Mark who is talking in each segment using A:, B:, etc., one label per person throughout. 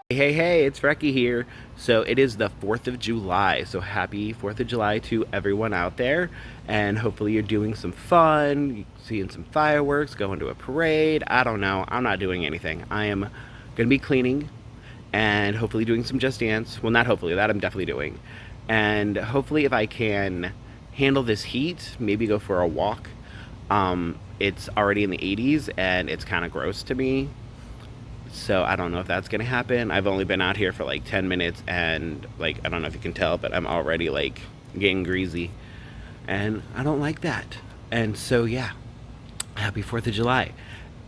A: Hey, it's Frecky here. So it is the 4th of July. So happy 4th of July to everyone out there. And hopefully you're doing some fun, seeing some fireworks, going to a parade. I don't know. I'm not doing anything. I am going to be cleaning and hopefully doing some Just Dance. Well, not hopefully, that I'm definitely doing. And hopefully if I can handle this heat, maybe go for a walk. It's already in the 80s and it's kind of gross to me, so I don't know if that's gonna happen. I've only been out here for like 10 minutes and like I don't know if you can tell, but I'm already like getting greasy. And I don't like that. And so yeah, happy 4th of July.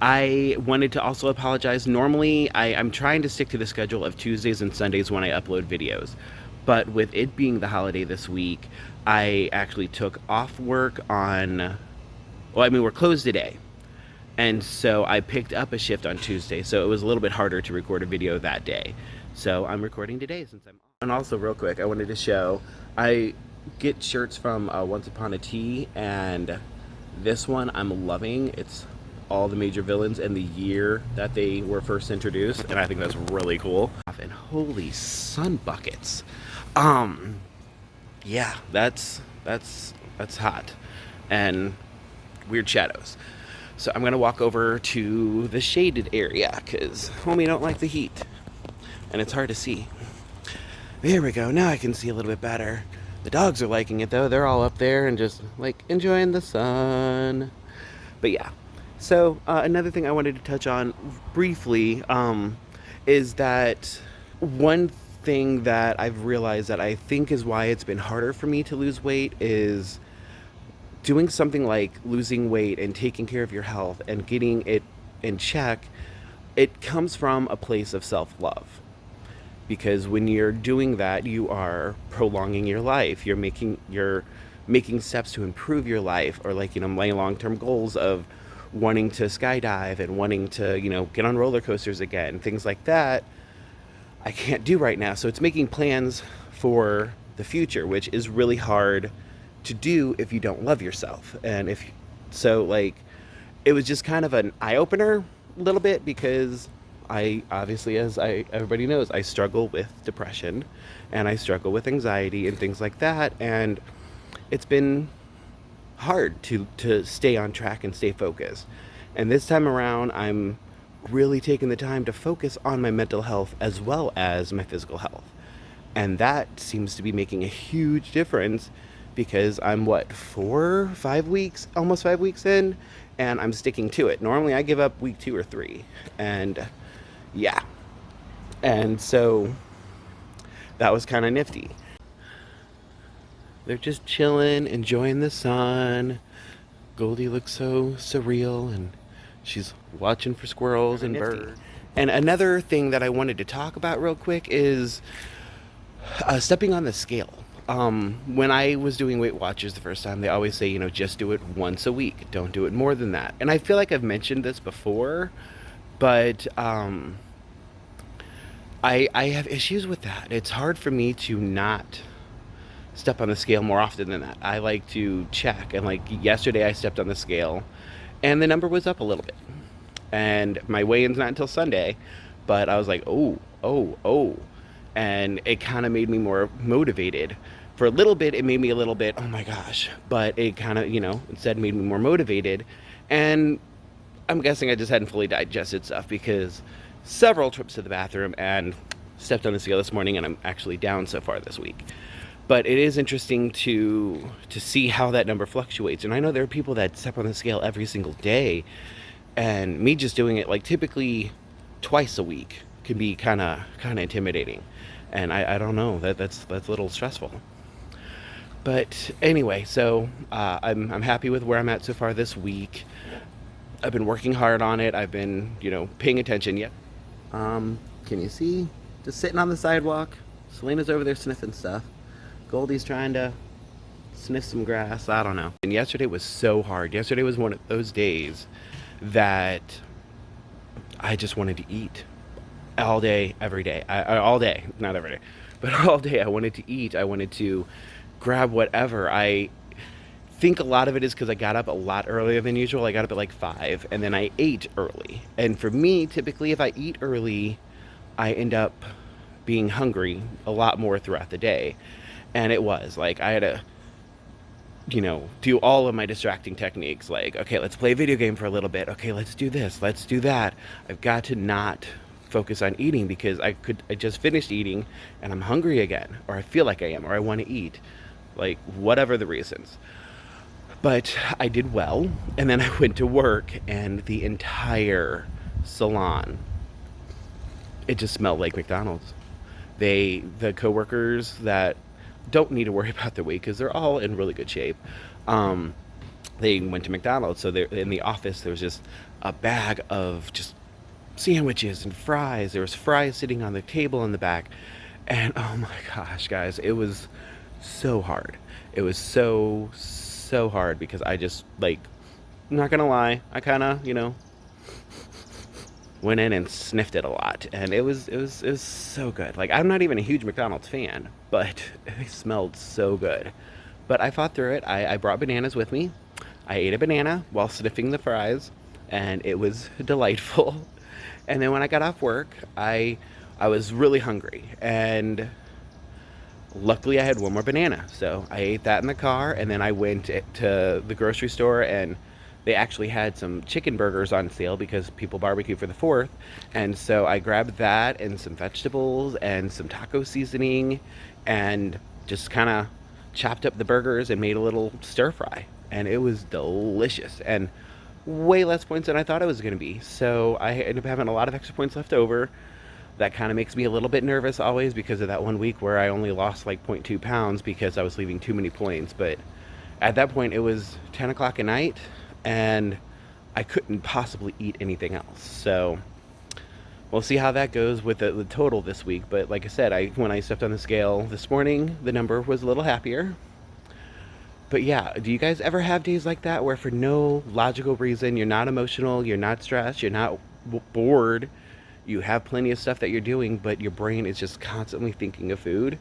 A: I wanted to also apologize. Normally I'm trying to stick to the schedule of Tuesdays and Sundays when I upload videos. But with it being the holiday this week, I actually took off work on, well, I mean, we're closed today, and so I picked up a shift on Tuesday, so it was a little bit harder to record a video that day. So I'm recording today since I'm off. And also, real quick, I wanted to show I get shirts from Once Upon a Tea, and this one I'm loving. It's all the major villains and the year that they were first introduced, and I think that's really cool. And holy sun buckets. Um, yeah, that's hot, and weird shadows. So I'm gonna walk over to the shaded area because homie don't like the heat and it's hard to see. There we go. Now I can see a little bit better. The dogs are liking it though. They're all up there and just like enjoying the sun. But yeah. So another thing I wanted to touch on briefly is that one thing that I've realized that I think is why it's been harder for me to lose weight is doing something like losing weight and taking care of your health and getting it in check. It comes from a place of self-love, because when you're doing that you are prolonging your life. You're making steps to improve your life, or like, my long-term goals of wanting to skydive and wanting to, get on roller coasters again, things like that. I can't do right now, so it's making plans for the future, which is really hard to do if you don't love yourself. And if so, like, it was just kind of an eye opener a little bit, because I obviously, as everybody knows, I struggle with depression and I struggle with anxiety and things like that, and it's been hard to stay on track and stay focused. And this time around, I'm really taking the time to focus on my mental health as well as my physical health. And that seems to be making a huge difference, because I'm what, 5 weeks, almost 5 weeks in, and I'm sticking to it. Normally I give up week 2 or 3. And yeah. And so that was kind of nifty. They're just chilling, enjoying the sun. Goldie looks so surreal, and she's watching for squirrels and birds. And another thing that I wanted to talk about real quick is stepping on the scale. When I was doing Weight Watchers the first time, they always say, just do it once a week. Don't do it more than that. And I feel like I've mentioned this before, but I have issues with that. It's hard for me to not step on the scale more often than that. I like to check, and like yesterday I stepped on the scale and the number was up a little bit. And my weigh-in's not until Sunday, but I was like, oh. And it kind of made me more motivated. For a little bit, it made me a little bit, oh my gosh. But it kind of, instead made me more motivated. And I'm guessing I just hadn't fully digested stuff, because several trips to the bathroom and stepped on the scale this morning, and I'm actually down so far this week. But it is interesting to see how that number fluctuates. And I know there are people that step on the scale every single day, and me just doing it like typically twice a week can be kind of intimidating. And I don't know, that's a little stressful. But anyway, so I'm happy with where I'm at so far this week. I've been working hard on it. I've been, paying attention. Yet, can you see? Just sitting on the sidewalk. Selena's over there sniffing stuff. Goldie's trying to sniff some grass. I don't know. And yesterday was so hard. Yesterday was one of those days that I just wanted to eat all day, every day. All day, not every day, but all day. I wanted to eat. I wanted to grab whatever. I think a lot of it is because I got up a lot earlier than usual. I got up at like 5, and then I ate early. And for me, typically, if I eat early, I end up being hungry a lot more throughout the day. And it was like I had to, do all of my distracting techniques. Like, okay, let's play a video game for a little bit. Okay, let's do this. Let's do that. I've got to not focus on eating because I just finished eating and I'm hungry again, or I feel like I am, or I want to eat, like whatever the reasons. But I did well, and then I went to work, and the entire salon, it just smelled like McDonald's. The coworkers that don't need to worry about their weight because they're all in really good shape. Um, they went to McDonald's, so they're in the office. There was just a bag of just sandwiches and fries. There was fries sitting on the table in the back, and oh my gosh, guys, it was so hard. It was so hard because I just like, I'm not gonna lie, I kind of went in and sniffed it a lot, and it was so good. Like, I'm not even a huge McDonald's fan, but it smelled so good. But I fought through it. I brought bananas with me. I ate a banana while sniffing the fries, and it was delightful. And then when I got off work, I was really hungry, and luckily I had one more banana, so I ate that in the car, and then I went to the grocery store, and they actually had some chicken burgers on sale because people barbecue for the 4th. And so I grabbed that and some vegetables and some taco seasoning and just kind of chopped up the burgers and made a little stir fry. And it was delicious and way less points than I thought it was going to be. So I ended up having a lot of extra points left over. That kind of makes me a little bit nervous always because of that one week where I only lost like 0.2 pounds because I was leaving too many points. But at that point, it was 10 o'clock at night, and I couldn't possibly eat anything else. So we'll see how that goes with the total this week. But like I said, when I stepped on the scale this morning, the number was a little happier. But yeah, do you guys ever have days like that where for no logical reason, you're not emotional, you're not stressed, you're not bored, you have plenty of stuff that you're doing, but your brain is just constantly thinking of food?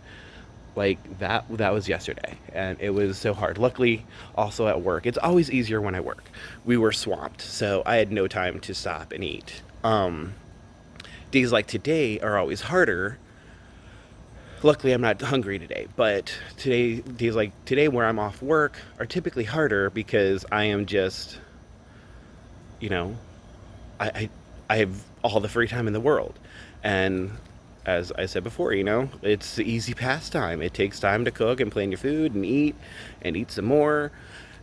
A: Like that was yesterday, and it was so hard. Luckily, also at work, it's always easier when I work. We were swamped, so I had no time to stop and eat. Days like today are always harder. Luckily, I'm not hungry today, but days like today where I'm off work are typically harder because I am just, you know, I have all the free time in the world. And as I said before, it's the easy pastime. It takes time to cook and plan your food and eat some more.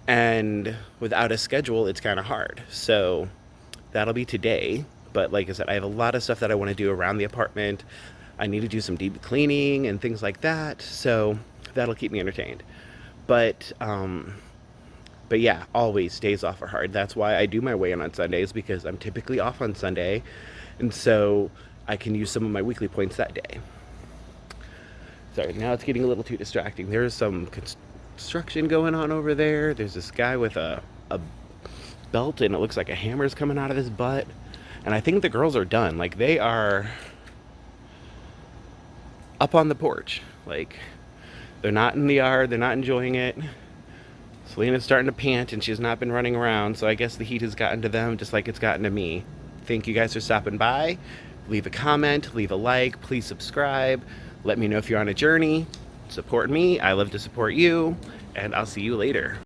A: And without a schedule, it's kind of hard. So that'll be today. But like I said, I have a lot of stuff that I want to do around the apartment. I need to do some deep cleaning and things like that. So that'll keep me entertained. But yeah, always days off are hard. That's why I do my weigh-in on Sundays, because I'm typically off on Sunday. And so I can use some of my weekly points that day. Sorry, now it's getting a little too distracting. There's some construction going on over there. There's this guy with a belt, and it looks like a hammer's coming out of his butt. And I think the girls are done. Like, they are up on the porch. Like, they're not in the yard. They're not enjoying it. Selena's starting to pant, and she's not been running around, so I guess the heat has gotten to them just like it's gotten to me. Thank you guys for stopping by. Leave a comment, leave a like, please subscribe. Let me know if you're on a journey. Support me. I love to support you, and I'll see you later.